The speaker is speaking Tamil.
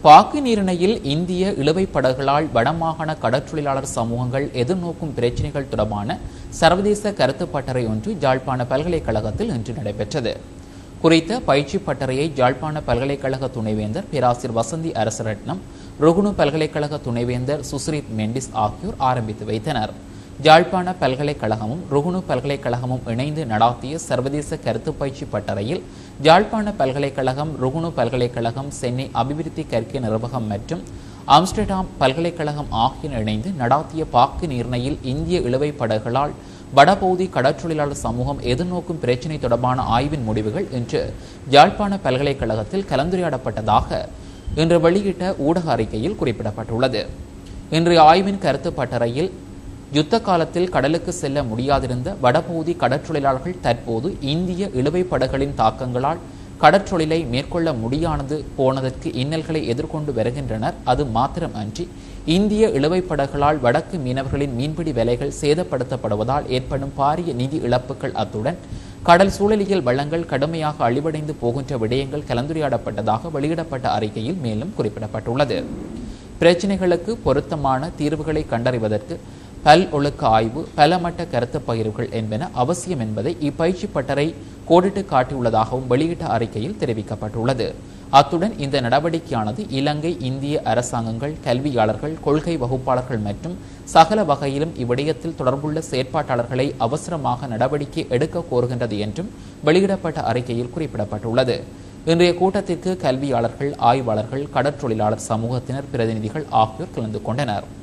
பாக்கு நீரிணையில் இந்திய இழுவைப் படகுகளால் வடமாகாண கடற்றொழிலாளர் சமூகங்கள் எதிர்நோக்கும் பிரச்சினைகள் தொடர்பான சர்வதேச கருத்து பட்டறை ஒன்று யாழ்ப்பாண பல்கலைக்கழகத்தில் இன்று நடைபெற்றது. குறித்த பயிற்சி பட்டறையை யாழ்ப்பாண பல்கலைக்கழக துணைவேந்தர் பேராசிரியர் வசந்தி அரசரட்னம், ருகுணு பல்கலைக்கழக துணைவேந்தர் சுஸ்ரித் மெண்டிஸ் ஆகியோர் ஆரம்பித்து வைத்தனர். யாழ்ப்பாண பல்கலைக்கழகமும் ருகுணு பல்கலைக்கழகமும் இணைந்து நடாத்திய சர்வதேச கருத்து பயிற்சி பட்டறையில் யாழ்ப்பாண பல்கலைக்கழகம், ருகுணு பல்கலைக்கழகம், சென்னை அபிவிருத்தி கற்கை நிர்வாகம் மற்றும் ஆம்ஸ்டர்டாம் பல்கலைக்கழகம் ஆகியன இணைந்து நடாத்திய பாக்கு நீர்ணையில் இந்திய இழுவைப் படகுகளால் வடபகுதி கடற்றொழிலாளர் சமூகம் எதிர்நோக்கும் பிரச்சினை தொடர்பான ஆய்வின் முடிவுகள் இன்று யாழ்ப்பாண பல்கலைக்கழகத்தில் கலந்துரையாடப்பட்டதாக இன்று வெளியிட்ட ஊடக அறிக்கையில் குறிப்பிடப்பட்டுள்ளது. இன்றைய ஆய்வின் கருத்து பட்டறையில் யுத்த காலத்தில் கடலுக்கு செல்ல முடியாதிருந்த வடபகுதி கடற்றொழிலாளர்கள் தற்போது இந்திய இழுவைப் படகுகளின் தாக்கங்களால் கடற்றொழிலை மேற்கொள்ள முடியானது போனதற்கு இன்னல்களை எதிர்கொண்டு வருகின்றனர். அது மாத்திரமன்றி இந்திய இழுவைப் படகுகளால் வடக்கு மீனவர்களின் மீன்பிடி வேலைகள் சேதப்படுத்தப்படுவதால் ஏற்படும் பாரிய நிதி இழப்புகள், அத்துடன் கடல் சூழலியல் வளங்கள் கடுமையாக அழிவடைந்து போகின்ற விடயங்கள் கலந்துரையாடப்பட்டதாக வெளியிடப்பட்ட அறிக்கையில் மேலும் குறிப்பிடப்பட்டுள்ளது. பிரச்சினைகளுக்கு பொருத்தமான தீர்வுகளை கண்டறிவதற்கு பல் ஒழுக்க ஆய்வு, பலமட்ட கருத்து பகிர்வுகள் என்பன அவசியம் என்பதை இப்பயிற்சி பட்டறை கோடிட்டு காட்டியுள்ளதாகவும் வெளியிட்ட அறிக்கையில் தெரிவிக்கப்பட்டுள்ளது. அத்துடன் இந்த நடவடிக்கையானது இலங்கை, இந்திய அரசாங்கங்கள், கல்வியாளர்கள், கொள்கை வகுப்பாளர்கள் மற்றும் சகல வகையிலும் இவ்விடயத்தில் தொடர்புள்ள செயற்பாட்டாளர்களை அவசரமாக நடவடிக்கை எடுக்க கோருகின்றது என்றும் வெளியிடப்பட்ட அறிக்கையில் குறிப்பிடப்பட்டுள்ளது. இன்றைய கூட்டத்திற்கு கல்வியாளர்கள், ஆய்வாளர்கள், கடற்றொழிலாளர் சமூகத்தினர் பிரதிநிதிகள் ஆகியோர் கலந்து கொண்டனர்.